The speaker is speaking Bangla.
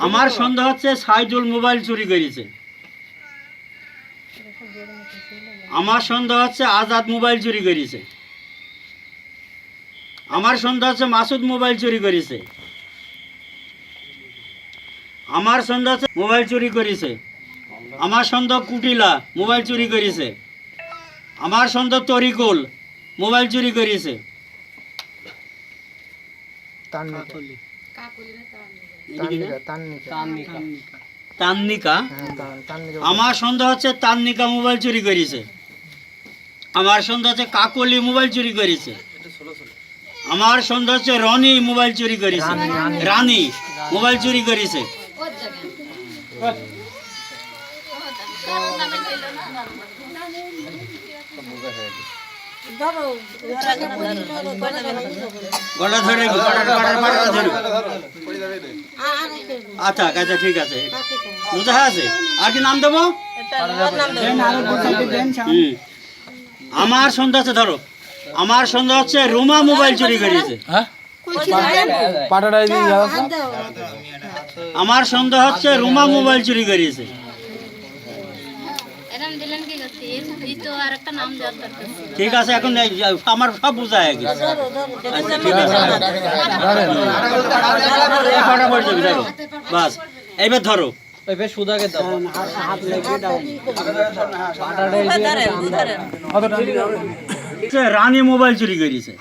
আমার সন্দেহ হচ্ছে সাইদুল মোবাইল চুরি করেছে। আমার সন্দেহ হচ্ছে আজাদ মোবাইল চুরি করেছে। আমার সন্দেহ হচ্ছে মাসুদ মোবাইল চুরি করেছে। আমার সন্দেহ হচ্ছে মোবাইল চুরি করেছে। আমার সন্দেহ কুটিলা মোবাইল চুরি করেছে। আমার সন্দেহ তরিকুল মোবাইল চুরি করেছে। তান্নিকা, আমার সন্দেহ হচ্ছে তান্নিকা মোবাইল চুরি করেছে। আমার সন্দেহ হচ্ছে কাকলি মোবাইল চুরি করেছে। আমার সন্দেহ হচ্ছে রনি মোবাইল চুরি করেছে। রানী মোবাইল চুরি করেছে। আচ্ছা আচ্ছা ঠিক আছে, বুঝা আছে। আর কি নাম দেবো? আমার সন্দেহ আছে, ধরো আমার সন্দেহ হচ্ছে রুমা মোবাইল চুরি করেছে। আমার সন্দেহ হচ্ছে রুমা মোবাইল চুরি করেছে। ঠিক আছে, এখন আমার সব বোঝা হয়ে গেছে। বাস এইবার ধরো, রানী মোবাইল চুরি করেছে।